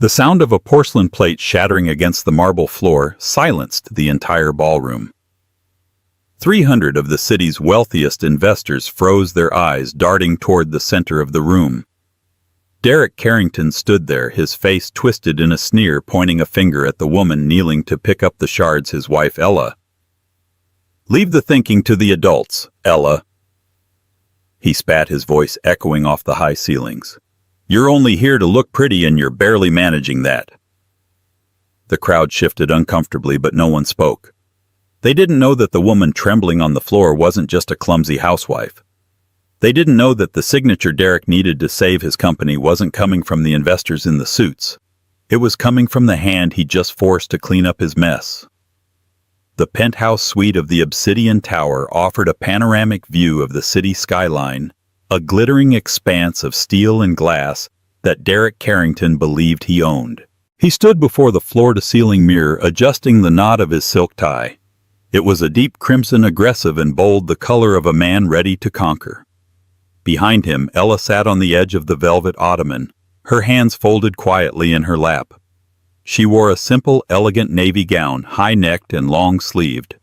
The sound of a porcelain plate shattering against the marble floor silenced the entire ballroom. 300 of the city's wealthiest investors froze their eyes, darting toward the center of the room. Derek Carrington stood there, his face twisted in a sneer, pointing a finger at the woman kneeling to pick up the shards, his wife Ella. "Leave the thinking to the adults, Ella." He spat, his voice echoing off the high ceilings. "You're only here to look pretty and you're barely managing that." The crowd shifted uncomfortably, but no one spoke. They didn't know that the woman trembling on the floor wasn't just a clumsy housewife. They didn't know that the signature Derek needed to save his company wasn't coming from the investors in the suits. It was coming from the hand he just forced to clean up his mess. The penthouse suite of the Obsidian Tower offered a panoramic view of the city skyline, a glittering expanse of steel and glass that Derek Carrington believed he owned. He stood before the floor-to-ceiling mirror, adjusting the knot of his silk tie. It was a deep crimson, aggressive and bold, the color of a man ready to conquer. Behind him, Ella sat on the edge of the velvet ottoman, her hands folded quietly in her lap. She wore a simple, elegant navy gown, high-necked and long-sleeved.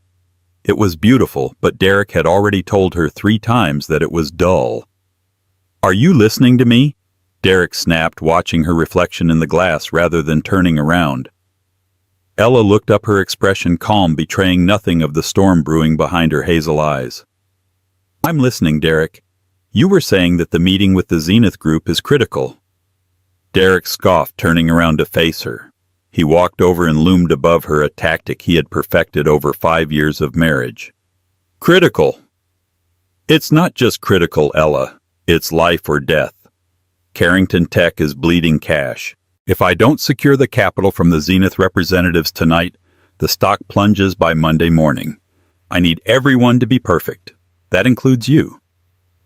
It was beautiful, but Derek had already told her 3 times that it was dull. "Are you listening to me?" Derek snapped, watching her reflection in the glass rather than turning around. Ella looked up, her expression calm, betraying nothing of the storm brewing behind her hazel eyes. "I'm listening, Derek. You were saying that the meeting with the Zenith Group is critical." Derek scoffed, turning around to face her. He walked over and loomed above her, a tactic he had perfected over 5 years of marriage. "Critical? It's not just critical, Ella. It's life or death. Carrington Tech is bleeding cash. If I don't secure the capital from the Zenith representatives tonight, the stock plunges by Monday morning. I need everyone to be perfect. That includes you."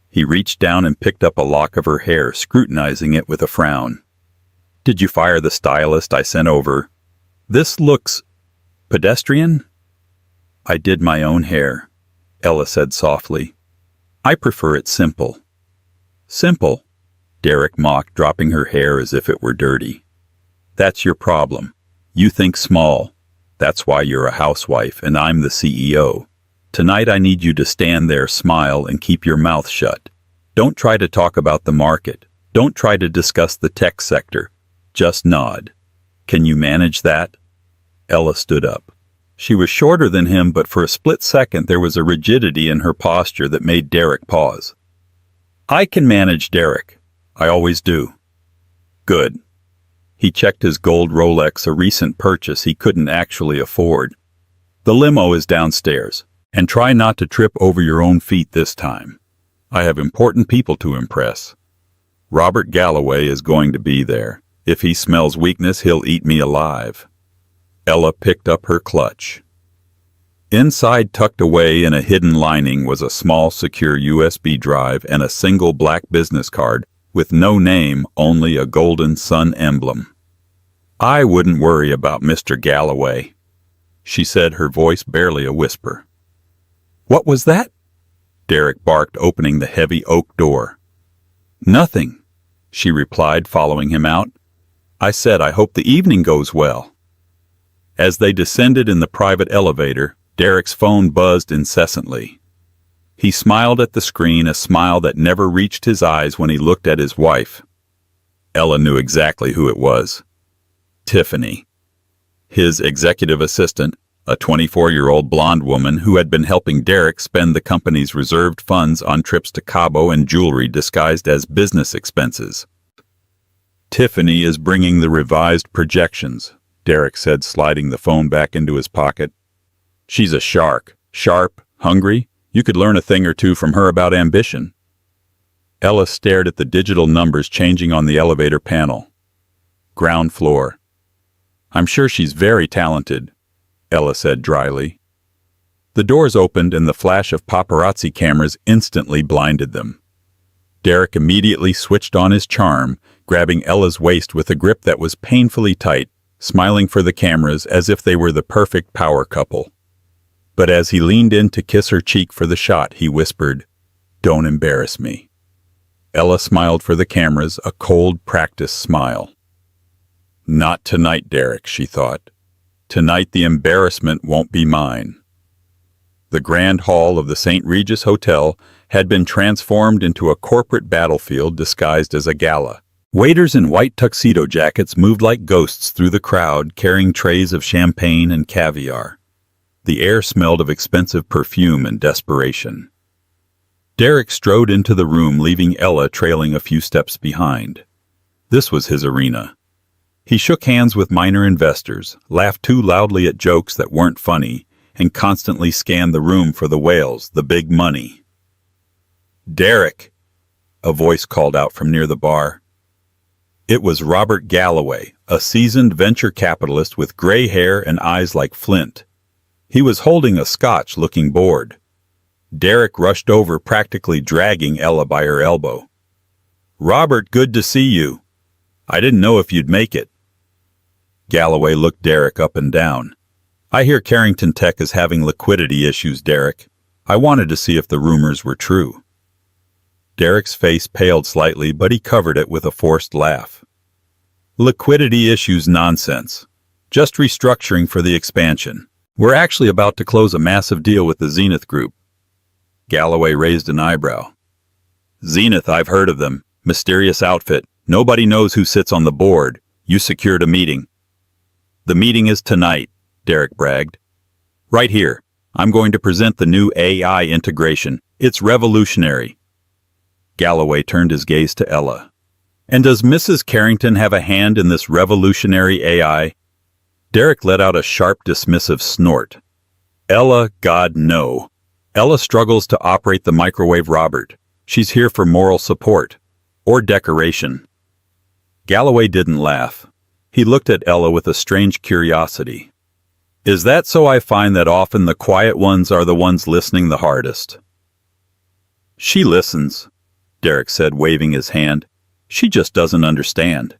He reached down and picked up a lock of her hair, scrutinizing it with a frown. "Did you fire the stylist I sent over? This looks pedestrian." "I did my own hair," Ella said softly. "I prefer it simple." "Simple?" Derek mocked, dropping her hair as if it were dirty. "That's your problem. You think small. That's why you're a housewife and I'm the CEO. Tonight I need you to stand there, smile, and keep your mouth shut. Don't try to talk about the market. Don't try to discuss the tech sector. Just nod. Can you manage that?" Ella stood up. She was shorter than him, but for a split second there was a rigidity in her posture that made Derek pause. "I can manage, Derek. I always do." "Good." He checked his gold Rolex, a recent purchase he couldn't actually afford. "The limo is downstairs. And try not to trip over your own feet this time. I have important people to impress. Robert Galloway is going to be there. If he smells weakness, he'll eat me alive." Ella picked up her clutch. Inside, tucked away in a hidden lining, was a small, secure USB drive and a single black business card with no name, only a golden sun emblem. "I wouldn't worry about Mr. Galloway," she said, her voice barely a whisper. "What was that?" Derek barked, opening the heavy oak door. "Nothing," she replied, following him out. "I said I hope the evening goes well." As they descended in the private elevator, Derek's phone buzzed incessantly. He smiled at the screen, a smile that never reached his eyes when he looked at his wife. Ella knew exactly who it was. Tiffany. His executive assistant, a 24-year-old blonde woman who had been helping Derek spend the company's reserved funds on trips to Cabo and jewelry disguised as business expenses. "Tiffany is bringing the revised projections," Derek said, sliding the phone back into his pocket. "She's a shark. Sharp, hungry. You could learn a thing or two from her about ambition." Ella stared at the digital numbers changing on the elevator panel. Ground floor. "I'm sure she's very talented," Ella said dryly. The doors opened and the flash of paparazzi cameras instantly blinded them. Derek immediately switched on his charm, grabbing Ella's waist with a grip that was painfully tight, smiling for the cameras as if they were the perfect power couple. But as he leaned in to kiss her cheek for the shot, he whispered, "Don't embarrass me." Ella smiled for the cameras, a cold, practiced smile. Not tonight, Derek, she thought. Tonight the embarrassment won't be mine. The grand hall of the St. Regis Hotel had been transformed into a corporate battlefield disguised as a gala. Waiters in white tuxedo jackets moved like ghosts through the crowd, carrying trays of champagne and caviar. The air smelled of expensive perfume and desperation. Derek strode into the room, leaving Ella trailing a few steps behind. This was his arena. He shook hands with minor investors, laughed too loudly at jokes that weren't funny, and constantly scanned the room for the whales, the big money. "Derek!" a voice called out from near the bar. It was Robert Galloway, a seasoned venture capitalist with gray hair and eyes like flint. He was holding a scotch, looking bored. Derek rushed over, practically dragging Ella by her elbow. "Robert, good to see you. I didn't know if you'd make it." Galloway looked Derek up and down. "I hear Carrington Tech is having liquidity issues, Derek. I wanted to see if the rumors were true." Derek's face paled slightly, but he covered it with a forced laugh. "Liquidity issues nonsense. Just restructuring for the expansion. We're actually about to close a massive deal with the Zenith Group." Galloway raised an eyebrow. "Zenith, I've heard of them. Mysterious outfit. Nobody knows who sits on the board. You secured a meeting." "The meeting is tonight," Derek bragged. "Right here. I'm going to present the new AI integration. It's revolutionary." Galloway turned his gaze to Ella. "And does Mrs. Carrington have a hand in this revolutionary AI?" Derek let out a sharp, dismissive snort. "Ella, God, no. Ella struggles to operate the microwave, Robert. She's here for moral support. Or decoration." Galloway didn't laugh. He looked at Ella with a strange curiosity. "Is that so? I find that often the quiet ones are the ones listening the hardest." "She listens," Derek said, waving his hand. "She just doesn't understand."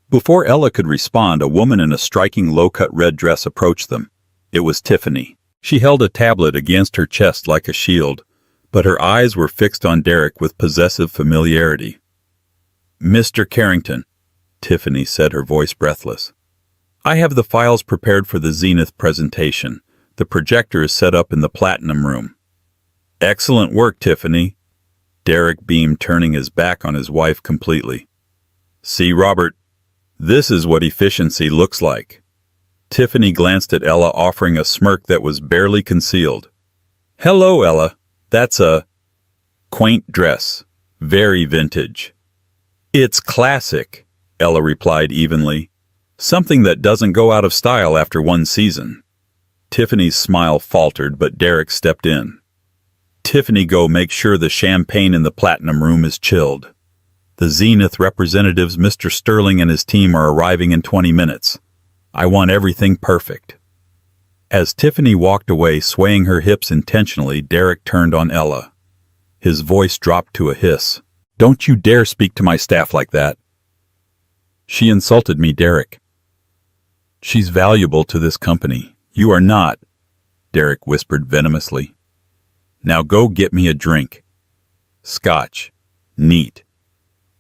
Before Ella could respond, a woman in a striking low-cut red dress approached them. It was Tiffany. She held a tablet against her chest like a shield, but her eyes were fixed on Derek with possessive familiarity. "Mr. Carrington," Tiffany said, her voice breathless. "I have the files prepared for the Zenith presentation. The projector is set up in the Platinum Room." "Excellent work, Tiffany." Derek beamed, turning his back on his wife completely. "See, Robert, this is what efficiency looks like." Tiffany glanced at Ella, offering a smirk that was barely concealed. "Hello, Ella. That's a quaint dress. Very vintage." "It's classic," Ella replied evenly. "Something that doesn't go out of style after one season." Tiffany's smile faltered, but Derek stepped in. "Tiffany, go make sure the champagne in the Platinum Room is chilled. The Zenith representatives, Mr. Sterling and his team, are arriving in 20 minutes. I want everything perfect." As Tiffany walked away, swaying her hips intentionally, Derek turned on Ella. His voice dropped to a hiss. "Don't you dare speak to my staff like that." "She insulted me, Derek." "She's valuable to this company. You are not," Derek whispered venomously. "Now go get me a drink. Scotch. Neat.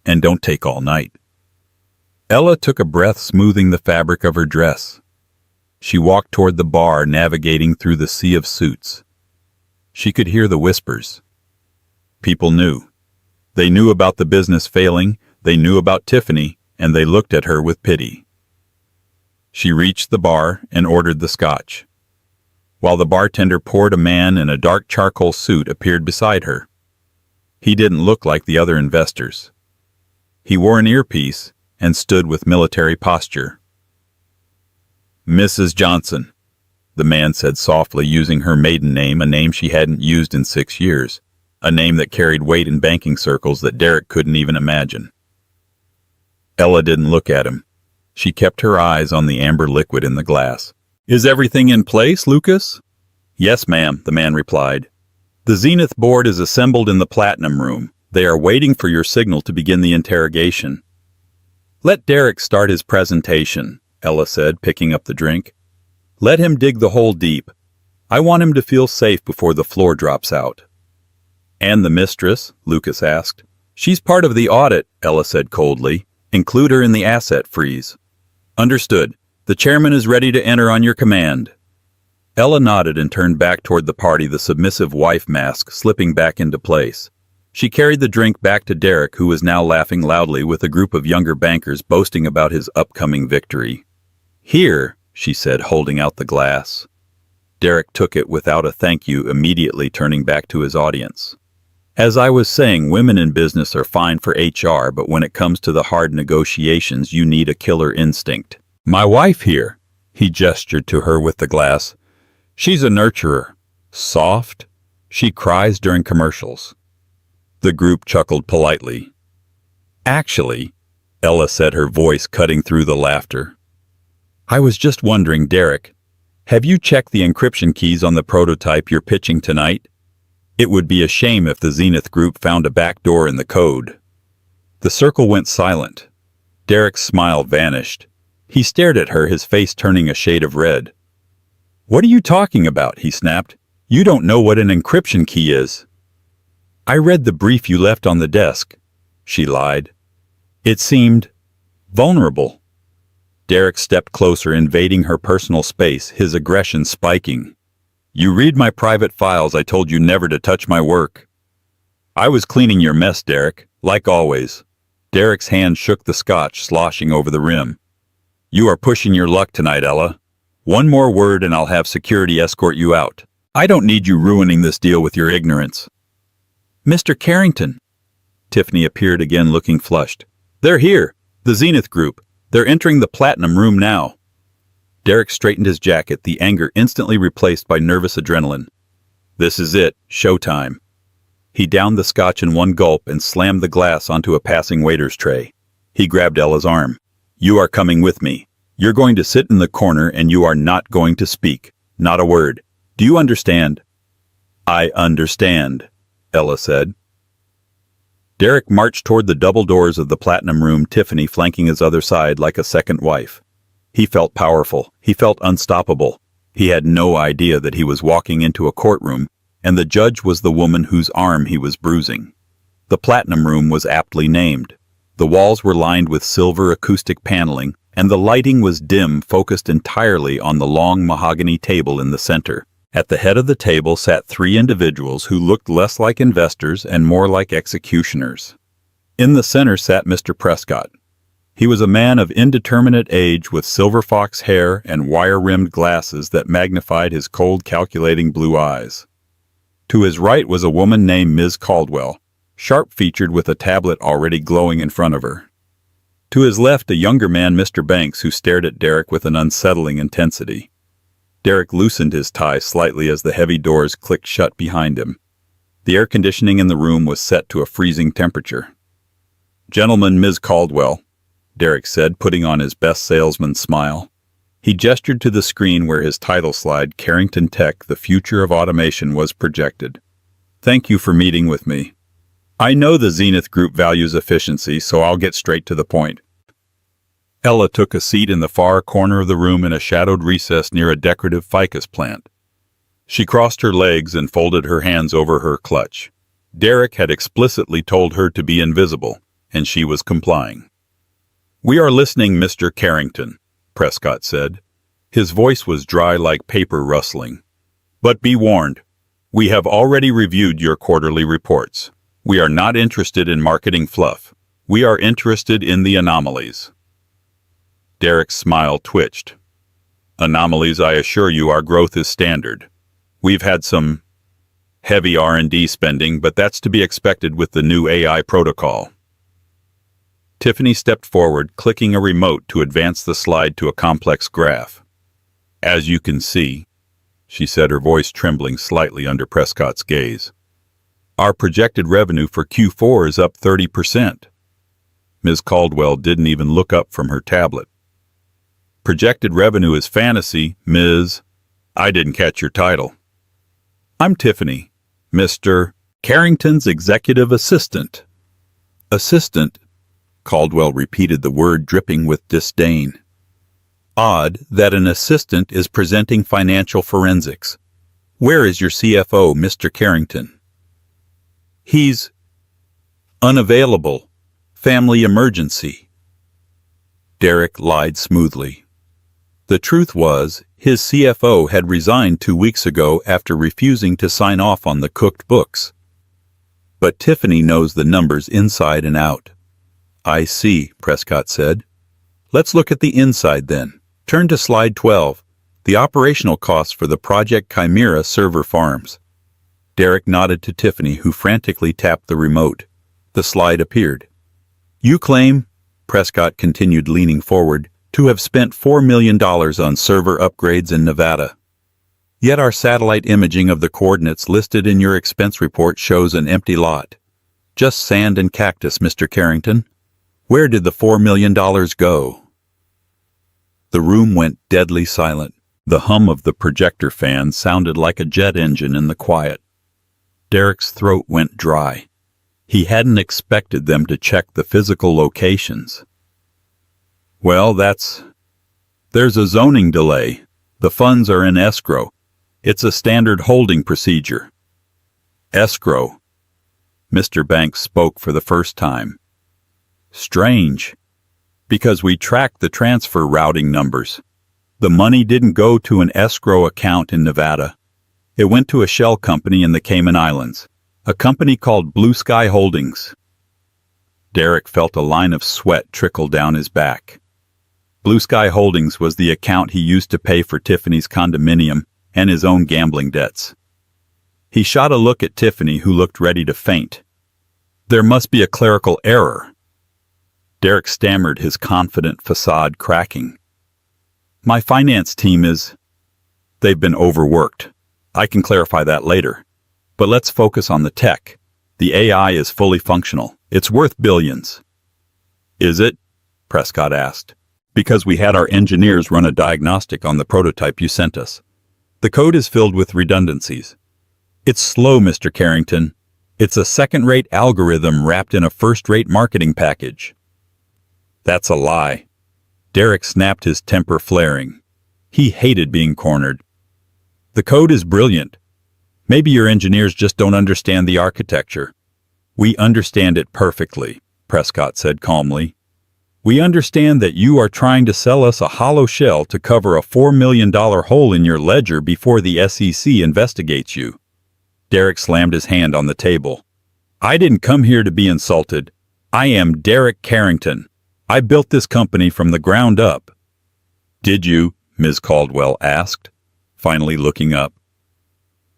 And don't take all night." Ella took a breath, smoothing the fabric of her dress. She walked toward the bar, navigating through the sea of suits. She could hear the whispers. People knew. They knew about the business failing, they knew about Tiffany, and they looked at her with pity. She reached the bar and ordered the scotch. While the bartender poured, a man in a dark charcoal suit appeared beside her. He didn't look like the other investors. He wore an earpiece and stood with military posture. "Mrs. Johnson," the man said softly, using her maiden name, a name she hadn't used in 6 years, a name that carried weight in banking circles that Derek couldn't even imagine. Ella didn't look at him. She kept her eyes on the amber liquid in the glass. "Is everything in place, Lucas?" "Yes, ma'am," the man replied. "The Zenith board is assembled in the Platinum Room. They are waiting for your signal to begin the interrogation." "Let Derek start his presentation," Ella said, picking up the drink. "Let him dig the hole deep. I want him to feel safe before the floor drops out." "And the mistress?" Lucas asked. "She's part of the audit," Ella said coldly. Include her in the asset freeze. Understood. The chairman is ready to enter on your command. Ella nodded and turned back toward the party, the submissive wife mask slipping back into place. She carried the drink back to Derek, who was now laughing loudly with a group of younger bankers boasting about his upcoming victory. Here, she said, holding out the glass. Derek took it without a thank you, immediately turning back to his audience. As I was saying, women in business are fine for HR, but when it comes to the hard negotiations, you need a killer instinct. My wife here, he gestured to her with the glass. She's a nurturer. Soft. She cries during commercials. The group chuckled politely. Actually, Ella said, her voice cutting through the laughter. I was just wondering, Derek, have you checked the encryption keys on the prototype you're pitching tonight? It would be a shame if the Zenith Group found a backdoor in the code. The circle went silent. Derek's smile vanished. He stared at her, his face turning a shade of red. What are you talking about? He snapped. You don't know what an encryption key is. I read the brief you left on the desk, she lied. It seemed vulnerable. Derek stepped closer, invading her personal space, his aggression spiking. You read my private files. I told you never to touch my work. I was cleaning your mess, Derek, like always. Derek's hand shook the scotch, sloshing over the rim. You are pushing your luck tonight, Ella. One more word and I'll have security escort you out. I don't need you ruining this deal with your ignorance. Mr. Carrington. Tiffany appeared again, looking flushed. They're here. The Zenith Group. They're entering the Platinum Room now. Derek straightened his jacket, the anger instantly replaced by nervous adrenaline. This is it. Showtime. He downed the scotch in one gulp and slammed the glass onto a passing waiter's tray. He grabbed Ella's arm. You are coming with me. You're going to sit in the corner and you are not going to speak. Not a word. Do you understand? I understand, Ella said. Derek marched toward the double doors of the Platinum Room, Tiffany flanking his other side like a second wife. He felt powerful. He felt unstoppable. He had no idea that he was walking into a courtroom, and the judge was the woman whose arm he was bruising. The Platinum Room was aptly named. The walls were lined with silver acoustic paneling, and the lighting was dim, focused entirely on the long mahogany table in the center. At the head of the table sat three individuals who looked less like investors and more like executioners. In the center sat Mr. Prescott. He was a man of indeterminate age with silver fox hair and wire-rimmed glasses that magnified his cold, calculating blue eyes. To his right was a woman named Ms. Caldwell, sharp-featured with a tablet already glowing in front of her. To his left, a younger man, Mr. Banks, who stared at Derek with an unsettling intensity. Derek loosened his tie slightly as the heavy doors clicked shut behind him. The air conditioning in the room was set to a freezing temperature. Gentlemen, Ms. Caldwell, Derek said, putting on his best salesman's smile. He gestured to the screen where his title slide, Carrington Tech, the future of automation, was projected. Thank you for meeting with me. I know the Zenith Group values efficiency, so I'll get straight to the point. Ella took a seat in the far corner of the room in a shadowed recess near a decorative ficus plant. She crossed her legs and folded her hands over her clutch. Derek had explicitly told her to be invisible, and she was complying. We are listening, Mr. Carrington, Prescott said. His voice was dry like paper rustling. But be warned, we have already reviewed your quarterly reports. We are not interested in marketing fluff. We are interested in the anomalies. Derek's smile twitched. Anomalies, I assure you, our growth is standard. We've had some heavy R&D spending, but that's to be expected with the new AI protocol. Tiffany stepped forward, clicking a remote to advance the slide to a complex graph. As you can see, she said, her voice trembling slightly under Prescott's gaze, our projected revenue for Q4 is up 30%. Ms. Caldwell didn't even look up from her tablet. Projected revenue is fantasy, Ms. I didn't catch your title. I'm Tiffany, Mr. Carrington's executive assistant. Assistant? Caldwell repeated the word, dripping with disdain. Odd that an assistant is presenting financial forensics. Where is your CFO, Mr. Carrington? He's unavailable. Family emergency. Derek lied smoothly. The truth was, his CFO had resigned 2 weeks ago after refusing to sign off on the cooked books. But Tiffany knows the numbers inside and out. I see, Prescott said. Let's look at the inside then. Turn to slide 12, the operational costs for the Project Chimera server farms. Derek nodded to Tiffany, who frantically tapped the remote. The slide appeared. You claim, Prescott continued leaning forward, to have spent $4 million on server upgrades in Nevada. Yet our satellite imaging of the coordinates listed in your expense report shows an empty lot. Just sand and cactus, Mr. Carrington. Where did the $4 million go? The room went deadly silent. The hum of the projector fan sounded like a jet engine in the quiet. Derek's throat went dry. He hadn't expected them to check the physical locations. Well, there's a zoning delay. The funds are in escrow. It's a standard holding procedure. Escrow. Mr. Banks spoke for the first time. Strange. Because we tracked the transfer routing numbers. The money didn't go to an escrow account in Nevada. It went to a shell company in the Cayman Islands, a company called Blue Sky Holdings. Derek felt a line of sweat trickle down his back. Blue Sky Holdings was the account he used to pay for Tiffany's condominium and his own gambling debts. He shot a look at Tiffany, who looked ready to faint. There must be a clerical error. Derek stammered, his confident facade cracking. My finance team they've been overworked. I can clarify that later. But let's focus on the tech. The AI is fully functional. It's worth billions. Is it? Prescott asked. Because we had our engineers run a diagnostic on the prototype you sent us. The code is filled with redundancies. It's slow, Mr. Carrington. It's a second-rate algorithm wrapped in a first-rate marketing package. That's a lie. Derek snapped, his temper flaring. He hated being cornered. The code is brilliant. Maybe your engineers just don't understand the architecture. We understand it perfectly, Prescott said calmly. We understand that you are trying to sell us a hollow shell to cover a $4 million hole in your ledger before the SEC investigates you. Derek slammed his hand on the table. I didn't come here to be insulted. I am Derek Carrington. I built this company from the ground up. Did you? Ms. Caldwell asked, finally looking up.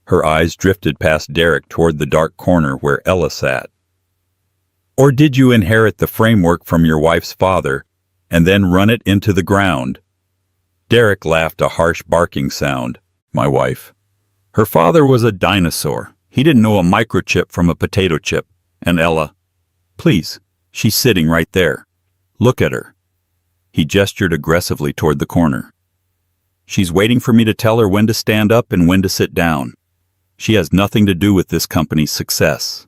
Her eyes drifted past Derek toward the dark corner where Ella sat. Or did you inherit the framework from your wife's father and then run it into the ground? Derek laughed, a harsh barking sound. My wife. Her father was a dinosaur. He didn't know a microchip from a potato chip. And Ella, please, she's sitting right there. Look at her. He gestured aggressively toward the corner. She's waiting for me to tell her when to stand up and when to sit down. She has nothing to do with this company's success.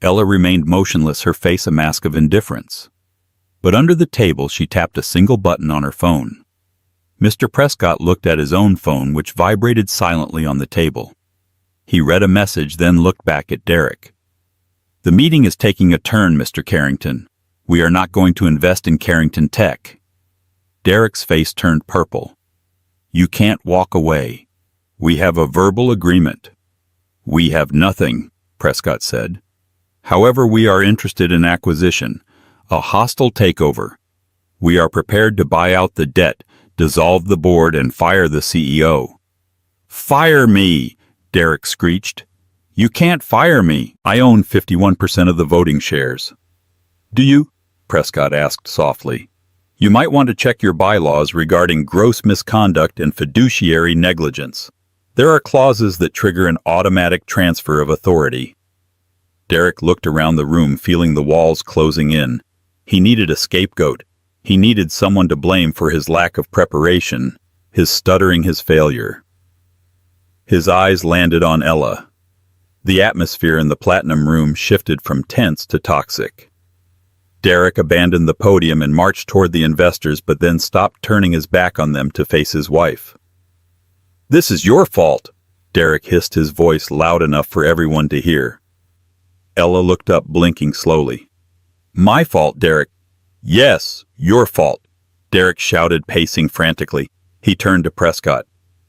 Ella remained motionless, her face a mask of indifference. But under the table she tapped a single button on her phone. Mr. Prescott looked at his own phone, which vibrated silently on the table. He read a message, then looked back at Derek. The meeting is taking a turn, Mr. Carrington. We are not going to invest in Carrington Tech. Derek's face turned purple. You can't walk away. We have a verbal agreement. We have nothing, Prescott said. However, we are interested in acquisition, a hostile takeover. We are prepared to buy out the debt, dissolve the board, and fire the CEO. Fire me, Derek screeched. You can't fire me. I own 51% of the voting shares. Do you? Prescott asked softly. You might want to check your bylaws regarding gross misconduct and fiduciary negligence. There are clauses that trigger an automatic transfer of authority. Derek looked around the room, feeling the walls closing in. He needed a scapegoat. He needed someone to blame for his lack of preparation, his stuttering, his failure. His eyes landed on Ella. The atmosphere in the Platinum Room shifted from tense to toxic. Derek abandoned the podium and marched toward the investors, but then stopped, turning his back on them to face his wife. This is your fault, Derek hissed, his voice loud enough for everyone to hear. Ella looked up, blinking slowly. My fault, Derek. Yes, your fault. Derek shouted, pacing frantically. He turned to Prescott.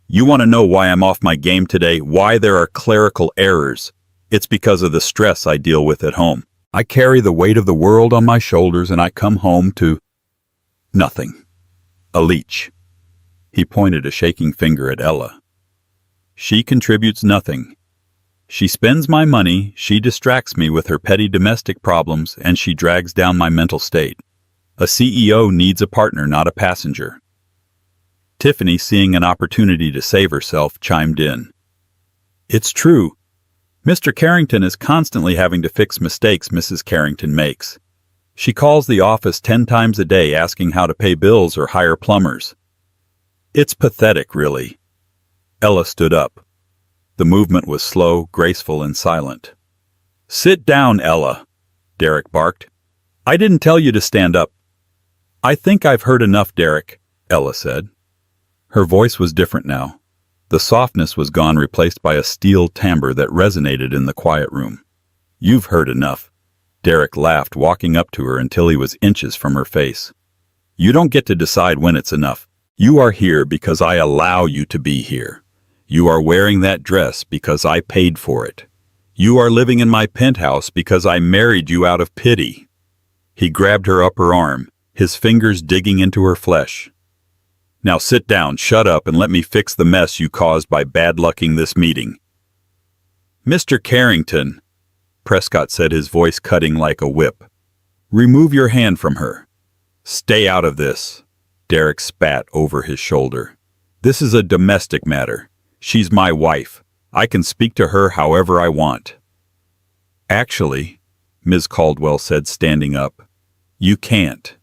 You want to know why I'm off my game today? Why there are clerical errors? It's because of the stress I deal with at home. I carry the weight of the world on my shoulders and I come home to nothing. A leech. He pointed a shaking finger at Ella. She contributes nothing. She spends my money, she distracts me with her petty domestic problems, and she drags down my mental state. A CEO needs a partner, not a passenger. Tiffany, seeing an opportunity to save herself, chimed in. It's true. Mr. Carrington is constantly having to fix mistakes Mrs. Carrington makes. She calls the office 10 times a day asking how to pay bills or hire plumbers. It's pathetic, really. Ella stood up. The movement was slow, graceful, and silent. Sit down, Ella, Derek barked. I didn't tell you to stand up. I think I've heard enough, Derek, Ella said. Her voice was different now. The softness was gone, replaced by a steel timbre that resonated in the quiet room. You've heard enough. Derek laughed, walking up to her until he was inches from her face. You don't get to decide when it's enough. You are here because I allow you to be here. You are wearing that dress because I paid for it. You are living in my penthouse because I married you out of pity. He grabbed her upper arm, his fingers digging into her flesh. Now sit down, shut up, and let me fix the mess you caused by bad-lucking this meeting. Mr. Carrington, Prescott said, his voice cutting like a whip. Remove your hand from her. Stay out of this. Derek spat over his shoulder. This is a domestic matter. She's my wife. I can speak to her however I want. Actually, Ms. Caldwell said, standing up, you can't.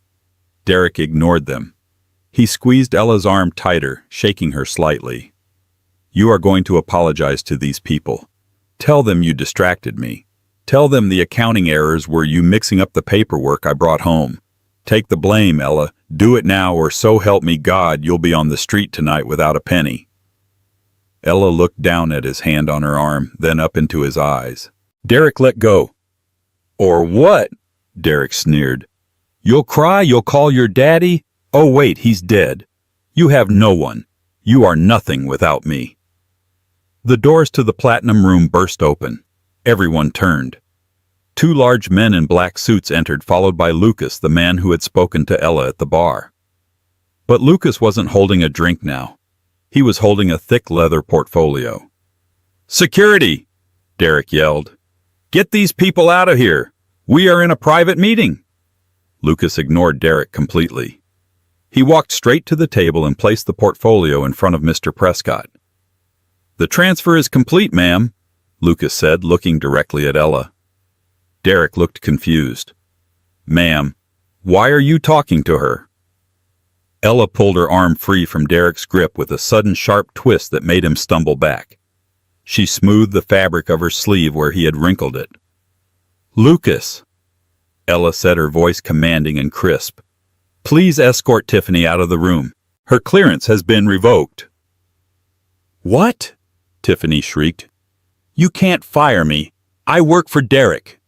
Derek ignored them. He squeezed Ella's arm tighter, shaking her slightly. You are going to apologize to these people. Tell them you distracted me. Tell them the accounting errors were you mixing up the paperwork I brought home. Take the blame, Ella. Do it now, or so help me God, you'll be on the street tonight without a penny. Ella looked down at his hand on her arm, then up into his eyes. Derek, let go. Or what? Derek sneered. You'll cry, you'll call your daddy? Oh wait, he's dead. You have no one. You are nothing without me. The doors to the platinum room burst open. Everyone turned. 2 large men in black suits entered, followed by Lucas, the man who had spoken to Ella at the bar. But Lucas wasn't holding a drink now. He was holding a thick leather portfolio. Security! Derek yelled. Get these people out of here! We are in a private meeting! Lucas ignored Derek completely. He walked straight to the table and placed the portfolio in front of Mr. Prescott. The transfer is complete, ma'am, Lucas said, looking directly at Ella. Derek looked confused. Ma'am, why are you talking to her? Ella pulled her arm free from Derek's grip with a sudden sharp twist that made him stumble back. She smoothed the fabric of her sleeve where he had wrinkled it. Lucas, Ella said, her voice commanding and crisp. Please escort Tiffany out of the room. Her clearance has been revoked. What? Tiffany shrieked. You can't fire me. I work for Derek.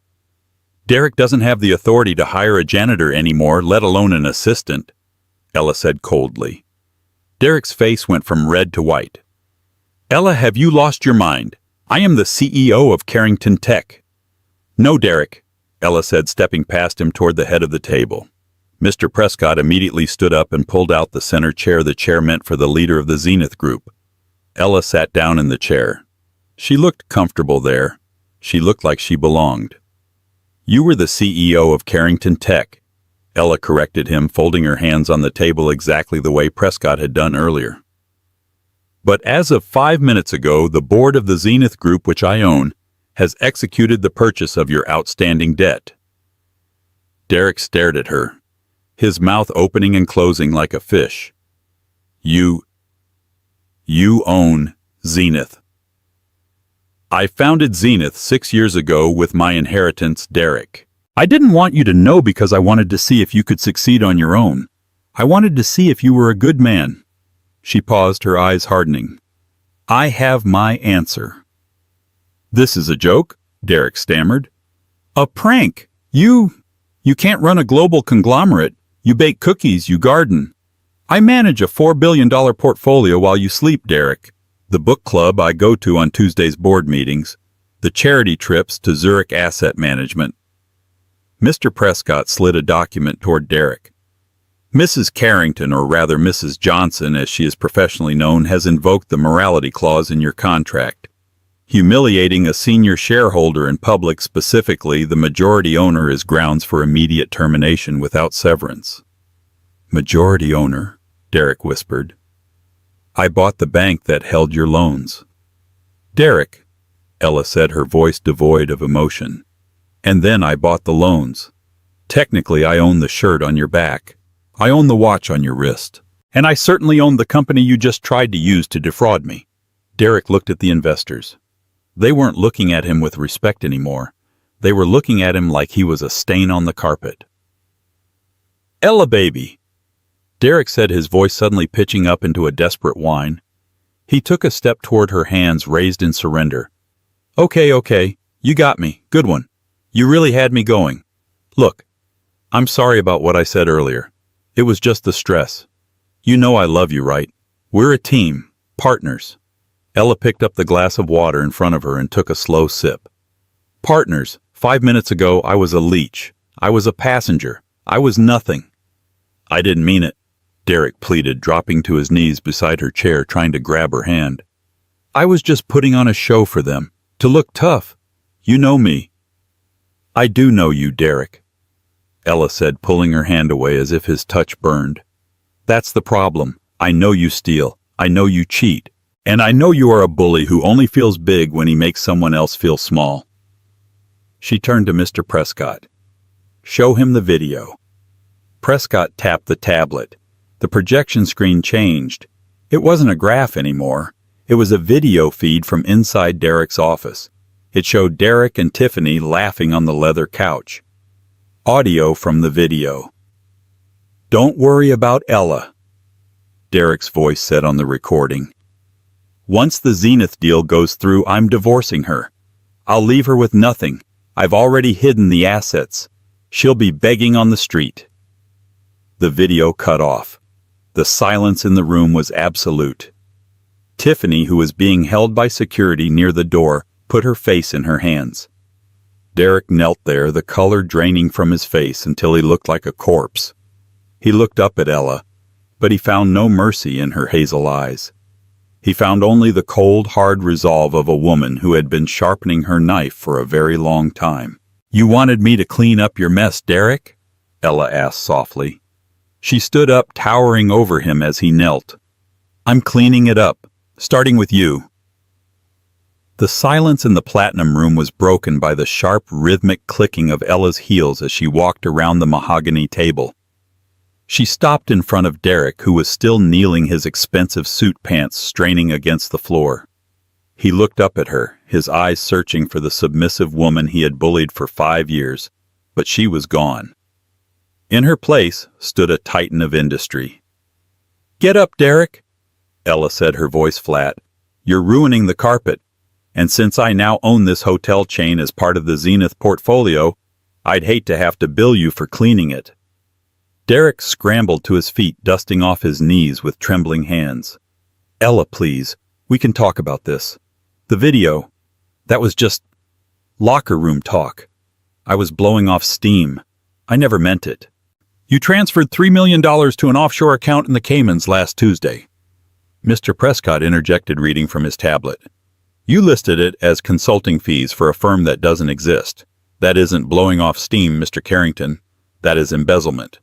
Derek doesn't have the authority to hire a janitor anymore, let alone an assistant, Ella said coldly. Derek's face went from red to white. Ella, have you lost your mind? I am the CEO of Carrington Tech. No, Derek, Ella said, stepping past him toward the head of the table. Mr. Prescott immediately stood up and pulled out the center chair the chair meant for the leader of the Zenith Group. Ella sat down in the chair. She looked comfortable there. She looked like she belonged. You were the CEO of Carrington Tech, Ella corrected him, folding her hands on the table exactly the way Prescott had done earlier. But as of 5 minutes ago, the board of the Zenith Group, which I own, has executed the purchase of your outstanding debt. Derek stared at her, his mouth opening and closing like a fish. You own Zenith. I founded Zenith 6 years ago with my inheritance, Derek. I didn't want you to know because I wanted to see if you could succeed on your own. I wanted to see if you were a good man. She paused, her eyes hardening. I have my answer. This is a joke, Derek stammered. A prank. You can't run a global conglomerate. You bake cookies, you garden. I manage a $4 billion portfolio while you sleep, Derek. The book club I go to on Tuesday's board meetings. The charity trips to Zurich Asset Management. Mr. Prescott slid a document toward Derek. Mrs. Carrington, or rather Mrs. Johnson, as she is professionally known, has invoked the morality clause in your contract. Humiliating a senior shareholder in public, specifically the majority owner, is grounds for immediate termination without severance. Majority owner, Derek whispered. I bought the bank that held your loans. Derek, Ella said, her voice devoid of emotion. And then I bought the loans. Technically, I own the shirt on your back. I own the watch on your wrist. And I certainly own the company you just tried to use to defraud me. Derek looked at the investors. They weren't looking at him with respect anymore. They were looking at him like he was a stain on the carpet. Ella, baby, Derek said, his voice suddenly pitching up into a desperate whine. He took a step toward her, hands raised in surrender. Okay, you got me. Good one. You really had me going. Look, I'm sorry about what I said earlier. It was just the stress. You know I love you, right? We're a team, partners. Ella picked up the glass of water in front of her and took a slow sip. Partners, 5 minutes ago I was a leech. I was a passenger. I was nothing. I didn't mean it, Derek pleaded, dropping to his knees beside her chair, trying to grab her hand. I was just putting on a show for them, to look tough. You know me. I do know you, Derek, Ella said, pulling her hand away as if his touch burned. That's the problem. I know you steal. I know you cheat. And I know you are a bully who only feels big when he makes someone else feel small. She turned to Mr. Prescott. Show him the video. Prescott tapped the tablet. The projection screen changed. It wasn't a graph anymore. It was a video feed from inside Derek's office. It showed Derek and Tiffany laughing on the leather couch. Audio from the video. Don't worry about Ella, Derek's voice said on the recording. Once the Zenith deal goes through, I'm divorcing her. I'll leave her with nothing. I've already hidden the assets. She'll be begging on the street. The video cut off. The silence in the room was absolute. Tiffany, who was being held by security near the door, put her face in her hands. Derek knelt there, the color draining from his face until he looked like a corpse. He looked up at Ella, but he found no mercy in her hazel eyes. He found only the cold, hard resolve of a woman who had been sharpening her knife for a very long time. You wanted me to clean up your mess, Derek? Ella asked softly. She stood up, towering over him as he knelt. I'm cleaning it up, starting with you. The silence in the platinum room was broken by the sharp, rhythmic clicking of Ella's heels as she walked around the mahogany table. She stopped in front of Derek, who was still kneeling, his expensive suit pants straining against the floor. He looked up at her, his eyes searching for the submissive woman he had bullied for 5 years, but she was gone. In her place stood a titan of industry. Get up, Derek, Ella said, her voice flat. You're ruining the carpet. And since I now own this hotel chain as part of the Zenith portfolio, I'd hate to have to bill you for cleaning it. Derek scrambled to his feet, dusting off his knees with trembling hands. Ella, please, we can talk about this. The video, that was just locker room talk. I was blowing off steam. I never meant it. You transferred $3 million to an offshore account in the Caymans last Tuesday. Mr. Prescott interjected, reading from his tablet. You listed it as consulting fees for a firm that doesn't exist. That isn't blowing off steam, Mr. Carrington. That is embezzlement.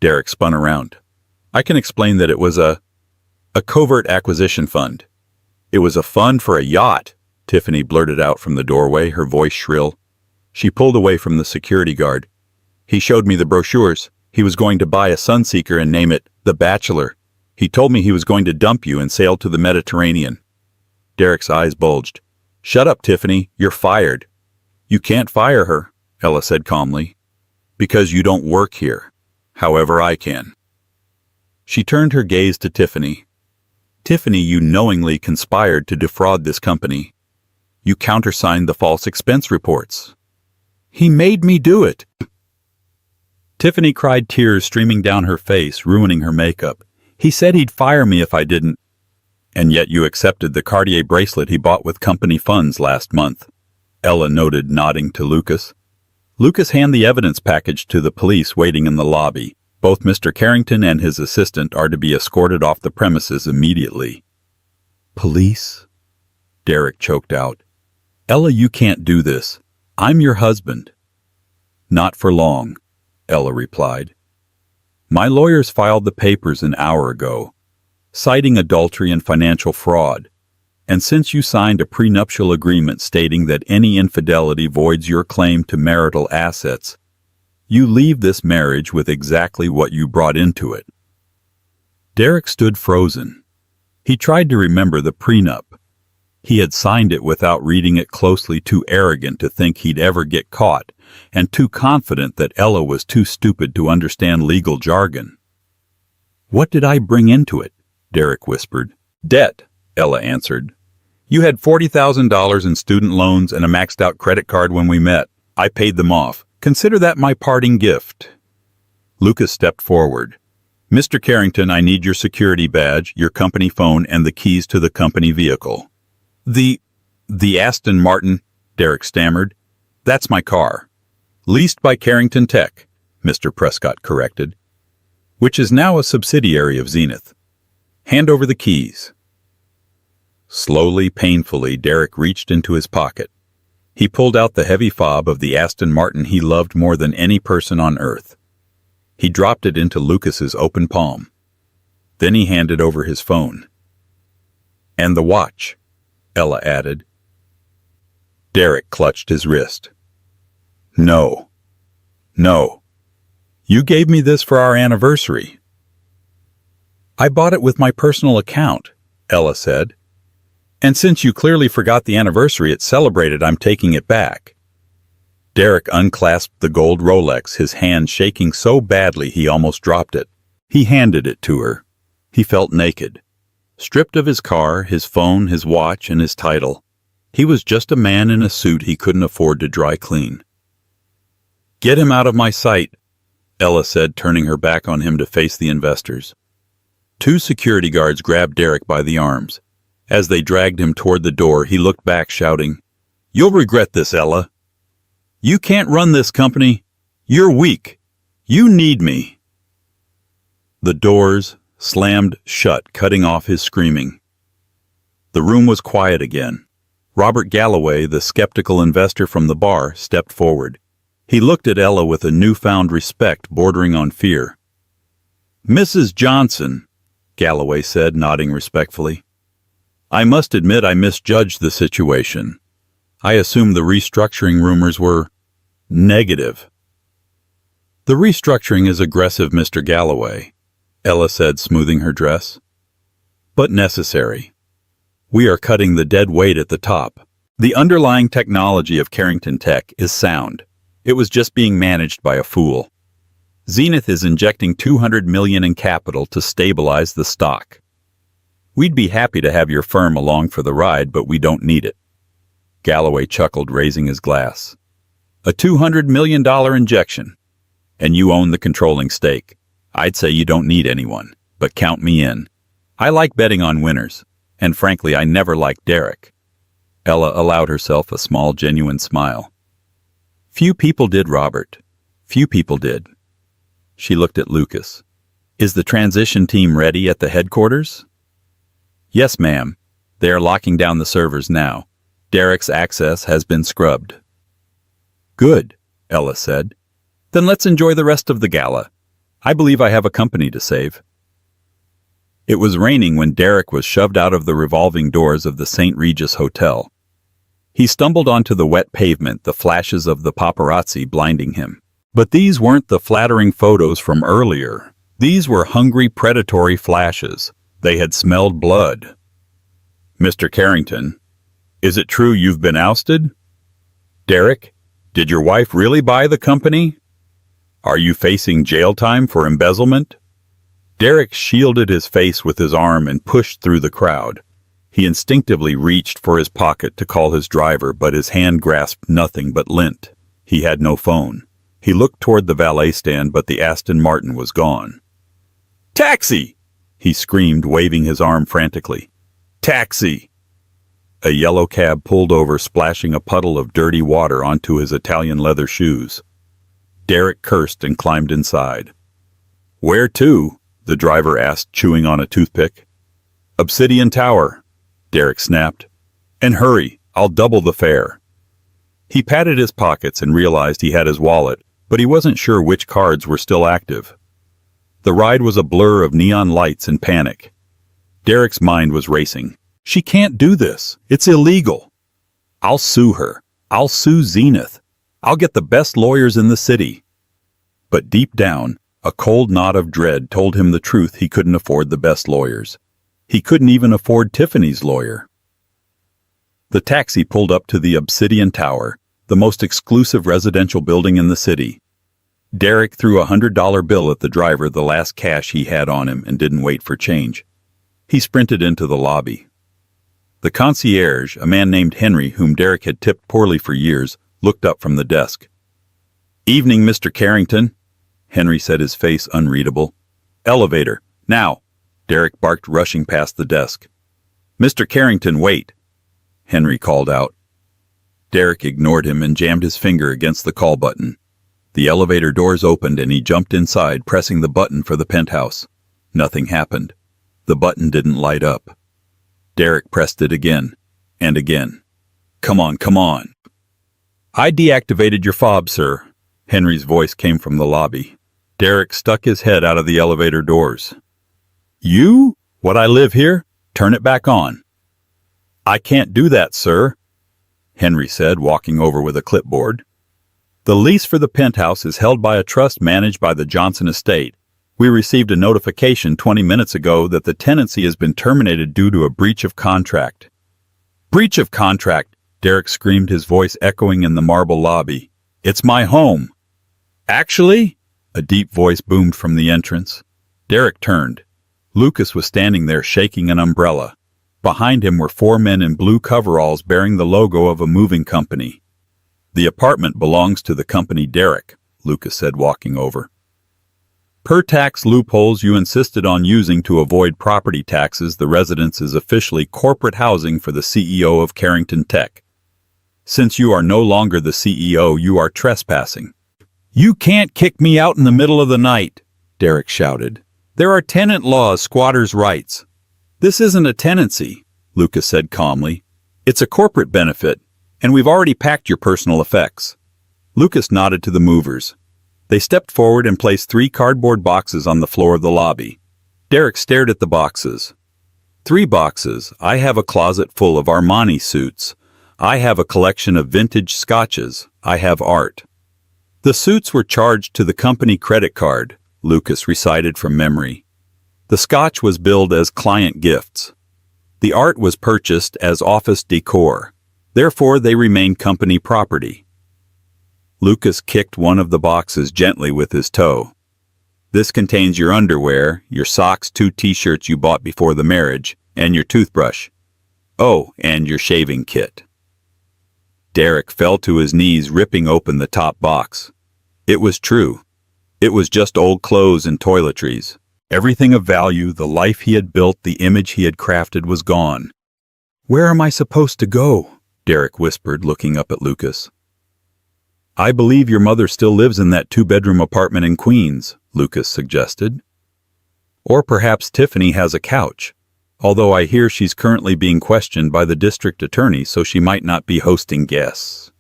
Derek spun around. I can explain that it was a covert acquisition fund. It was a fund for a yacht, Tiffany blurted out from the doorway, her voice shrill. She pulled away from the security guard. He showed me the brochures. He was going to buy a Sunseeker and name it The Bachelor. He told me he was going to dump you and sail to the Mediterranean. Derek's eyes bulged. Shut up, Tiffany. You're fired. You can't fire her, Ella said calmly. Because you don't work here. However, I can. She turned her gaze to Tiffany. Tiffany, you knowingly conspired to defraud this company. You countersigned the false expense reports. He made me do it. Tiffany cried, tears streaming down her face, ruining her makeup. He said he'd fire me if I didn't. And yet you accepted the Cartier bracelet he bought with company funds last month, Ella noted, nodding to Lucas. Lucas handed the evidence package to the police waiting in the lobby. Both Mr. Carrington and his assistant are to be escorted off the premises immediately. Police? Derek choked out. Ella, you can't do this. I'm your husband. Not for long, Ella replied. My lawyers filed the papers an hour ago, citing adultery and financial fraud. And since you signed a prenuptial agreement stating that any infidelity voids your claim to marital assets, you leave this marriage with exactly what you brought into it. Derek stood frozen. He tried to remember the prenup. He had signed it without reading it closely, too arrogant to think he'd ever get caught, and too confident that Ella was too stupid to understand legal jargon. What did I bring into it? Derek whispered. Debt, Ella answered. You had $40,000 in student loans and a maxed-out credit card when we met. I paid them off. Consider that my parting gift. Lucas stepped forward. Mr. Carrington, I need your security badge, your company phone, and the keys to the company vehicle. The Aston Martin, Derek stammered. That's my car. Leased by Carrington Tech, Mr. Prescott corrected, which is now a subsidiary of Zenith. Hand over the keys. Slowly, painfully, Derek reached into his pocket. He pulled out the heavy fob of the Aston Martin he loved more than any person on earth. He dropped it into Lucas's open palm. Then he handed over his phone. And the watch, Ella added. Derek clutched his wrist. No. No. You gave me this for our anniversary. I bought it with my personal account, Ella said. And since you clearly forgot the anniversary it celebrated, I'm taking it back. Derek unclasped the gold Rolex, his hand shaking so badly he almost dropped it. He handed it to her. He felt naked. Stripped of his car, his phone, his watch, and his title. He was just a man in a suit he couldn't afford to dry clean. Get him out of my sight, Ella said, turning her back on him to face the investors. Two security guards grabbed Derek by the arms. As they dragged him toward the door, he looked back, shouting, You'll regret this, Ella. You can't run this company. You're weak. You need me. The doors slammed shut, cutting off his screaming. The room was quiet again. Robert Galloway, the skeptical investor from the bar, stepped forward. He looked at Ella with a newfound respect bordering on fear. Mrs. Johnson, Galloway said, nodding respectfully. I must admit I misjudged the situation. I assumed the restructuring rumors were negative. The restructuring is aggressive, Mr. Galloway, Ella said, smoothing her dress. But necessary. We are cutting the dead weight at the top. The underlying technology of Carrington Tech is sound. It was just being managed by a fool. Zenith is injecting $200 million in capital to stabilize the stock. We'd be happy to have your firm along for the ride, but we don't need it. Galloway chuckled, raising his glass. A $200 million injection. And you own the controlling stake. I'd say you don't need anyone, but count me in. I like betting on winners, and frankly, I never liked Derek. Ella allowed herself a small, genuine smile. Few people did, Robert. Few people did. She looked at Lucas. Is the transition team ready at the headquarters? Yes, ma'am. They are locking down the servers now. Derek's access has been scrubbed. Good, Ella said. Then let's enjoy the rest of the gala. I believe I have a company to save. It was raining when Derek was shoved out of the revolving doors of the St. Regis Hotel. He stumbled onto the wet pavement, the flashes of the paparazzi blinding him. But these weren't the flattering photos from earlier. These were hungry, predatory flashes. They had smelled blood. Mr. Carrington, is it true you've been ousted? Derek, did your wife really buy the company? Are you facing jail time for embezzlement? Derek shielded his face with his arm and pushed through the crowd. He instinctively reached for his pocket to call his driver, but his hand grasped nothing but lint. He had no phone. He looked toward the valet stand, but the Aston Martin was gone. Taxi! he screamed, waving his arm frantically. "Taxi!" A yellow cab pulled over, splashing a puddle of dirty water onto his Italian leather shoes. Derek cursed and climbed inside. "Where to?" the driver asked, chewing on a toothpick. "Obsidian Tower," Derek snapped. "And hurry, I'll double the fare." He patted his pockets and realized he had his wallet, but he wasn't sure which cards were still active. The ride was a blur of neon lights and panic. Derek's mind was racing. "She can't do this. It's illegal. I'll sue her. I'll sue Zenith. I'll get the best lawyers in the city." But deep down, a cold knot of dread told him the truth: he couldn't afford the best lawyers. He couldn't even afford Tiffany's lawyer. The taxi pulled up to the Obsidian Tower, the most exclusive residential building in the city. Derek threw a $100 bill at the driver, the last cash he had on him, and didn't wait for change. He sprinted into the lobby. The concierge, a man named Henry, whom Derek had tipped poorly for years, looked up from the desk. "Evening, Mr. Carrington," Henry said, his face unreadable. "Elevator, now," Derek barked, rushing past the desk. "Mr. Carrington, wait," Henry called out. Derek ignored him and jammed his finger against the call button. The elevator doors opened and he jumped inside, pressing the button for the penthouse. Nothing happened. The button didn't light up. Derek pressed it again and again. Come on. "I deactivated your fob, sir." Henry's voice came from the lobby. Derek stuck his head out of the elevator doors. "You? What, I live here? Turn it back on." "I can't do that, sir," Henry said, walking over with a clipboard. "The lease for the penthouse is held by a trust managed by the Johnson estate. We received a notification 20 minutes ago that the tenancy has been terminated due to a breach of contract." "Breach of contract!" Derek screamed, his voice echoing in the marble lobby. "It's my home." "Actually?" A deep voice boomed from the entrance. Derek turned. Lucas was standing there, shaking an umbrella. Behind him were 4 men in blue coveralls bearing the logo of a moving company. "The apartment belongs to the company Derek," Lucas said, walking over. "Per tax loopholes you insisted on using to avoid property taxes, the residence is officially corporate housing for the CEO of Carrington Tech. Since you are no longer the CEO, you are trespassing." "You can't kick me out in the middle of the night," Derek shouted. "There are tenant laws, squatters' rights." "This isn't a tenancy," Lucas said calmly. "It's a corporate benefit, and we've already packed your personal effects." Lucas nodded to the movers. They stepped forward and placed 3 cardboard boxes on the floor of the lobby. Derek stared at the boxes. 3 boxes. "I have a closet full of Armani suits. I have a collection of vintage scotches. I have art." "The suits were charged to the company credit card," Lucas recited from memory. "The scotch was billed as client gifts. The art was purchased as office decor. Therefore, they remain company property." Lucas kicked one of the boxes gently with his toe. "This contains your underwear, your socks, 2 t-shirts you bought before the marriage, and your toothbrush. Oh, and your shaving kit." Derek fell to his knees, ripping open the top box. It was true. It was just old clothes and toiletries. Everything of value, the life he had built, the image he had crafted, was gone. "Where am I supposed to go?" Derek whispered, looking up at Lucas. "I believe your mother still lives in that 2-bedroom apartment in Queens," Lucas suggested. "Or perhaps Tiffany has a couch, although I hear she's currently being questioned by the district attorney, so she might not be hosting guests."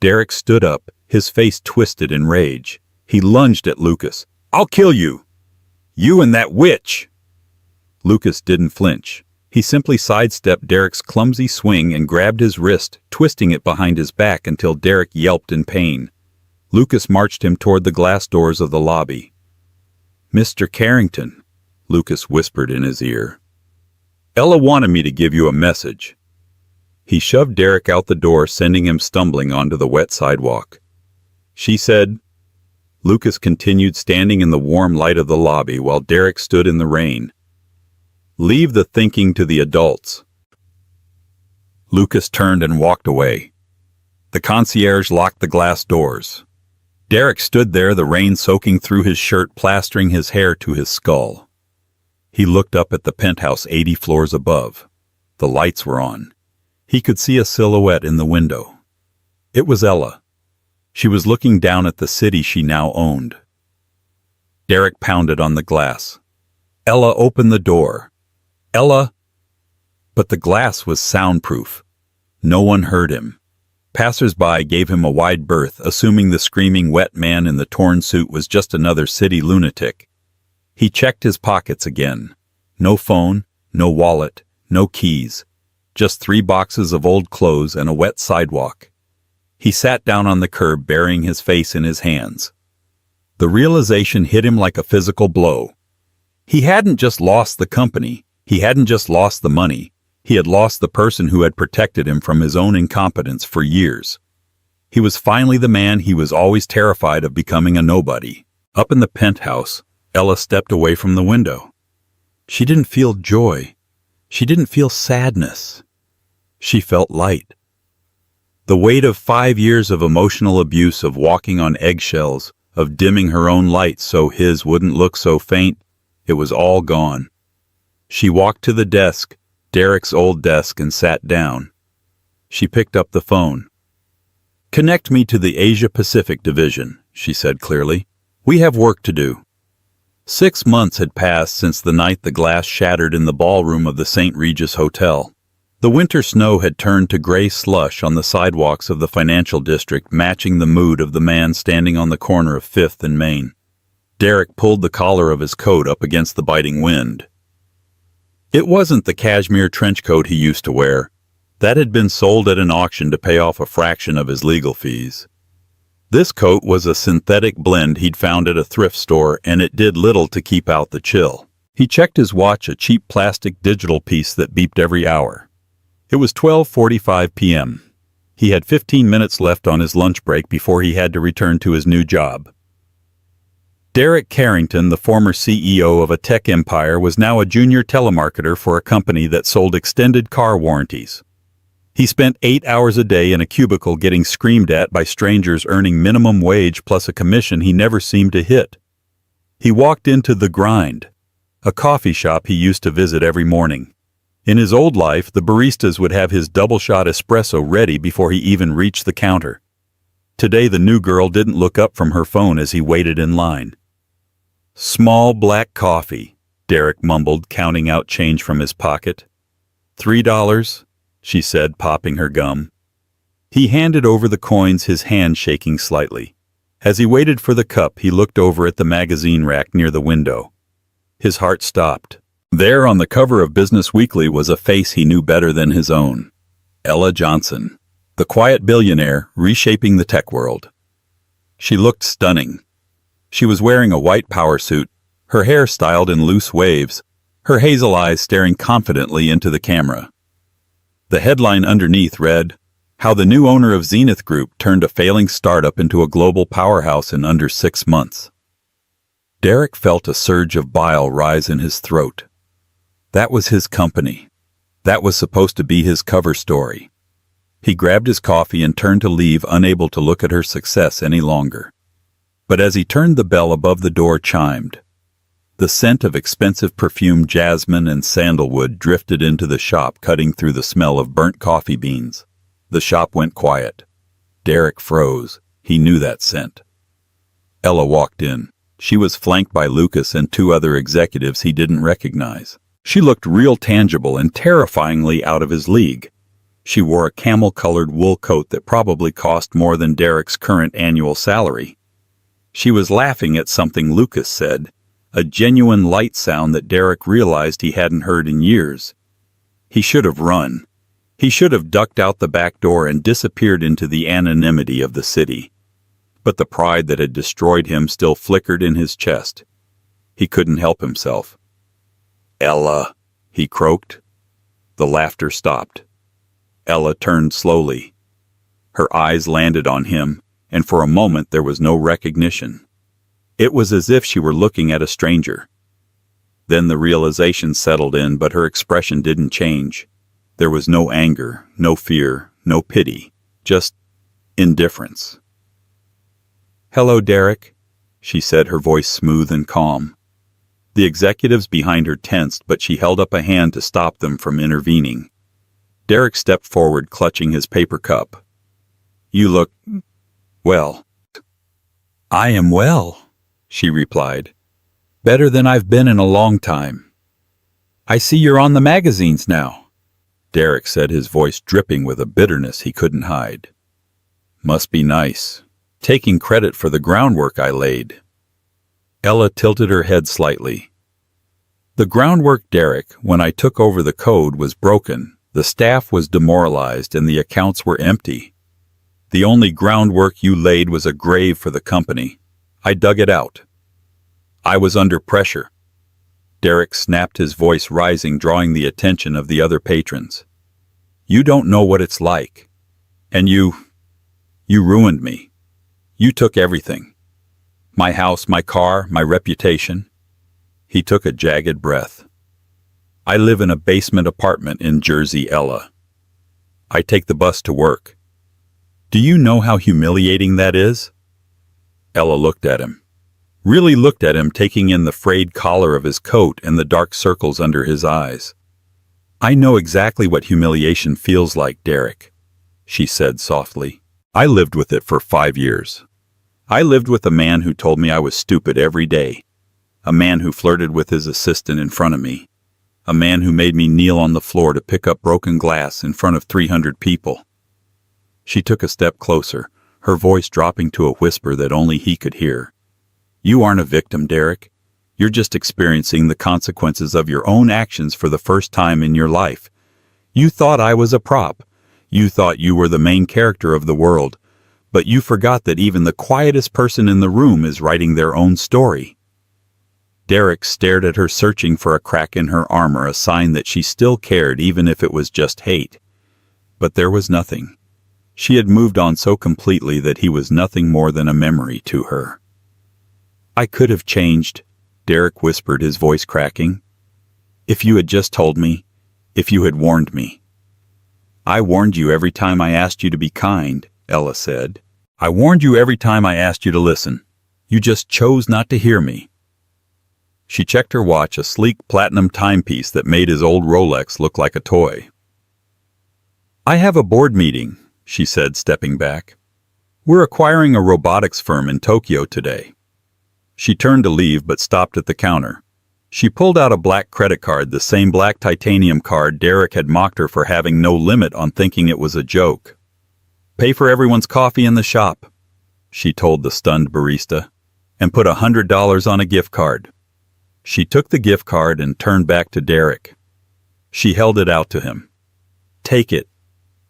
Derek stood up, his face twisted in rage. He lunged at Lucas. "I'll kill you! You and that witch!" Lucas didn't flinch. He simply sidestepped Derek's clumsy swing and grabbed his wrist, twisting it behind his back until Derek yelped in pain. Lucas marched him toward the glass doors of the lobby. "Mr. Carrington," Lucas whispered in his ear. "Ella wanted me to give you a message." He shoved Derek out the door, sending him stumbling onto the wet sidewalk. "She said..." Lucas continued standing in the warm light of the lobby while Derek stood in the rain. "Leave the thinking to the adults." Lucas turned and walked away. The concierge locked the glass doors. Derek stood there, the rain soaking through his shirt, plastering his hair to his skull. He looked up at the penthouse 80 floors above. The lights were on. He could see a silhouette in the window. It was Ella. She was looking down at the city she now owned. Derek pounded on the glass. Ella, open the door. Ella! But the glass was soundproof. No one heard him. Passers-by gave him a wide berth, assuming the screaming wet man in the torn suit was just another city lunatic. He checked his pockets again. No phone, no wallet, no keys. Just 3 boxes of old clothes and a wet sidewalk. He sat down on the curb, burying his face in his hands. The realization hit him like a physical blow. He hadn't just lost the company. He hadn't just lost the money. He had lost the person who had protected him from his own incompetence for years. He was finally the man he was always terrified of becoming, a nobody. Up in the penthouse, Ella stepped away from the window. She didn't feel joy. She didn't feel sadness. She felt light. The weight of 5 years of emotional abuse, of walking on eggshells, of dimming her own light so his wouldn't look so faint, it was all gone. She walked to the desk, Derek's old desk, and sat down. She picked up the phone. "Connect me to the Asia-Pacific Division," she said clearly. "We have work to do." 6 months had passed since the night the glass shattered in the ballroom of the St. Regis Hotel. The winter snow had turned to gray slush on the sidewalks of the financial district, matching the mood of the man standing on the corner of 5th and Main. Derek pulled the collar of his coat up against the biting wind. It wasn't the cashmere trench coat he used to wear. That had been sold at an auction to pay off a fraction of his legal fees. This coat was a synthetic blend he'd found at a thrift store, and it did little to keep out the chill. He checked his watch, a cheap plastic digital piece that beeped every hour. It was 12:45 p.m. He had 15 minutes left on his lunch break before he had to return to his new job. Derek Carrington, the former CEO of a tech empire, was now a junior telemarketer for a company that sold extended car warranties. He spent 8 hours a day in a cubicle getting screamed at by strangers earning minimum wage plus a commission he never seemed to hit. He walked into The Grind, a coffee shop he used to visit every morning. In his old life, the baristas would have his double-shot espresso ready before he even reached the counter. Today, the new girl didn't look up from her phone as he waited in line. "Small black coffee," Derek mumbled, counting out change from his pocket. $3, she said, popping her gum. He handed over the coins, his hand shaking slightly. As he waited for the cup, he looked over at the magazine rack near the window. His heart stopped. There on the cover of Business Weekly was a face he knew better than his own. Ella Johnson, the quiet billionaire reshaping the tech world. She looked stunning. She was wearing a white power suit, her hair styled in loose waves, her hazel eyes staring confidently into the camera. The headline underneath read, "How the new owner of Zenith Group turned a failing startup into a global powerhouse in under 6 months." Derek felt a surge of bile rise in his throat. That was his company. That was supposed to be his cover story. He grabbed his coffee and turned to leave, unable to look at her success any longer. But as he turned, the bell above the door chimed. The scent of expensive perfumed jasmine and sandalwood drifted into the shop, cutting through the smell of burnt coffee beans. The shop went quiet. Derek froze. He knew that scent. Ella walked in. She was flanked by Lucas and 2 other executives he didn't recognize. She looked real tangible and terrifyingly out of his league. She wore a camel-colored wool coat that probably cost more than Derek's current annual salary. She was laughing at something Lucas said, a genuine light sound that Derek realized he hadn't heard in years. He should have run. He should have ducked out the back door and disappeared into the anonymity of the city. But the pride that had destroyed him still flickered in his chest. He couldn't help himself. "Ella," he croaked. The laughter stopped. Ella turned slowly. Her eyes landed on him, and for a moment there was no recognition. It was as if she were looking at a stranger. Then the realization settled in, but her expression didn't change. There was no anger, no fear, no pity, just indifference. "Hello, Derek," she said, her voice smooth and calm. The executives behind her tensed, but she held up a hand to stop them from intervening. Derek stepped forward, clutching his paper cup. "You look, well." "I am well," she replied. "Better than I've been in a long time." "I see you're on the magazines now," Derek said, his voice dripping with a bitterness he couldn't hide. "Must be nice. Taking credit for the groundwork I laid." Ella tilted her head slightly. "The groundwork, Derek, when I took over the code was broken, the staff was demoralized, and the accounts were empty. The only groundwork you laid was a grave for the company. I dug it out. I was under pressure." Derek snapped, his voice rising, drawing the attention of the other patrons. "You don't know what it's like. And you ruined me. You took everything. My house, my car, my reputation." He took a jagged breath. "I live in a basement apartment in Jersey, Ella. I take the bus to work. Do you know how humiliating that is?" Ella looked at him. Really looked at him, taking in the frayed collar of his coat and the dark circles under his eyes. "I know exactly what humiliation feels like, Derek," she said softly. "I lived with it for 5 years. I lived with a man who told me I was stupid every day. A man who flirted with his assistant in front of me. A man who made me kneel on the floor to pick up broken glass in front of 300 people. She took a step closer, her voice dropping to a whisper that only he could hear. "You aren't a victim, Derek. You're just experiencing the consequences of your own actions for the first time in your life. You thought I was a prop. You thought you were the main character of the world. But you forgot that even the quietest person in the room is writing their own story." Derek stared at her, searching for a crack in her armor, a sign that she still cared, even if it was just hate. But there was nothing. She had moved on so completely that he was nothing more than a memory to her. "I could have changed," Derek whispered, his voice cracking. "If you had just told me, if you had warned me." "I warned you every time I asked you to be kind," Ella said. "I warned you every time I asked you to listen. You just chose not to hear me." She checked her watch, a sleek platinum timepiece that made his old Rolex look like a toy. "I have a board meeting," she said, stepping back. "We're acquiring a robotics firm in Tokyo today." She turned to leave, but stopped at the counter. She pulled out a black credit card, the same black titanium card Derek had mocked her for having no limit on, thinking it was a joke. "Pay for everyone's coffee in the shop," she told the stunned barista, "and put $100 on a gift card." She took the gift card and turned back to Derek. She held it out to him. "Take it,"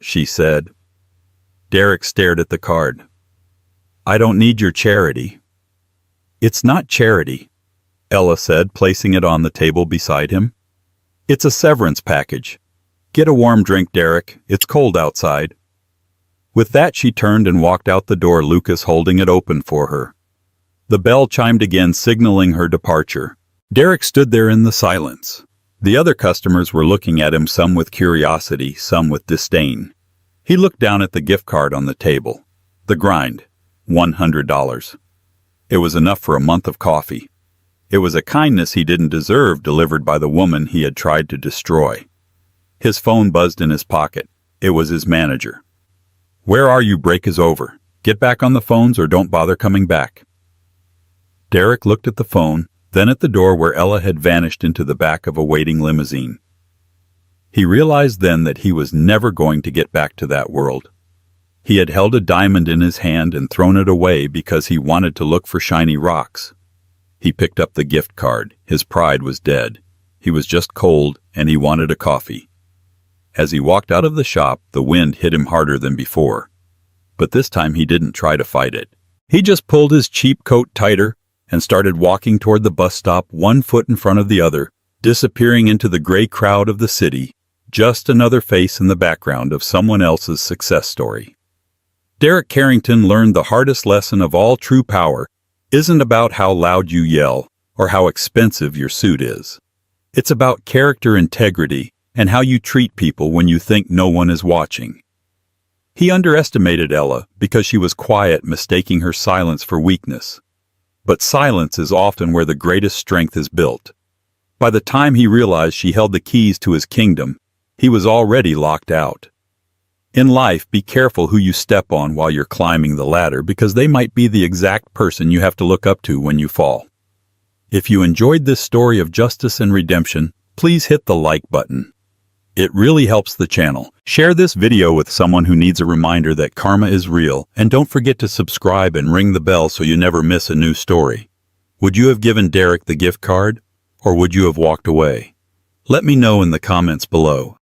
she said. Derek stared at the card. "I don't need your charity." "It's not charity," Ella said, placing it on the table beside him. "It's a severance package. Get a warm drink, Derek. It's cold outside." With that, she turned and walked out the door, Lucas holding it open for her. The bell chimed again, signaling her departure. Derek stood there in the silence. The other customers were looking at him, some with curiosity, some with disdain. He looked down at the gift card on the table. The grind, $100. It was enough for a month of coffee. It was a kindness he didn't deserve, delivered by the woman he had tried to destroy. His phone buzzed in his pocket. It was his manager. "Where are you? Break is over. Get back on the phones or don't bother coming back." Derek looked at the phone, then at the door where Ella had vanished into the back of a waiting limousine. He realized then that he was never going to get back to that world. He had held a diamond in his hand and thrown it away because he wanted to look for shiny rocks. He picked up the gift card. His pride was dead. He was just cold, and he wanted a coffee. As he walked out of the shop, the wind hit him harder than before. But this time he didn't try to fight it. He just pulled his cheap coat tighter and started walking toward the bus stop, one foot in front of the other, disappearing into the gray crowd of the city, just another face in the background of someone else's success story. Derek Carrington learned the hardest lesson of all: true power isn't about how loud you yell or how expensive your suit is. It's about character, integrity, and how you treat people when you think no one is watching. He underestimated Ella because she was quiet, mistaking her silence for weakness. But silence is often where the greatest strength is built. By the time he realized she held the keys to his kingdom, he was already locked out. In life, be careful who you step on while you're climbing the ladder, because they might be the exact person you have to look up to when you fall. If you enjoyed this story of justice and redemption, please hit the like button. It really helps the channel. Share this video with someone who needs a reminder that karma is real, and don't forget to subscribe and ring the bell so you never miss a new story. Would you have given Derek the gift card, or would you have walked away? Let me know in the comments below.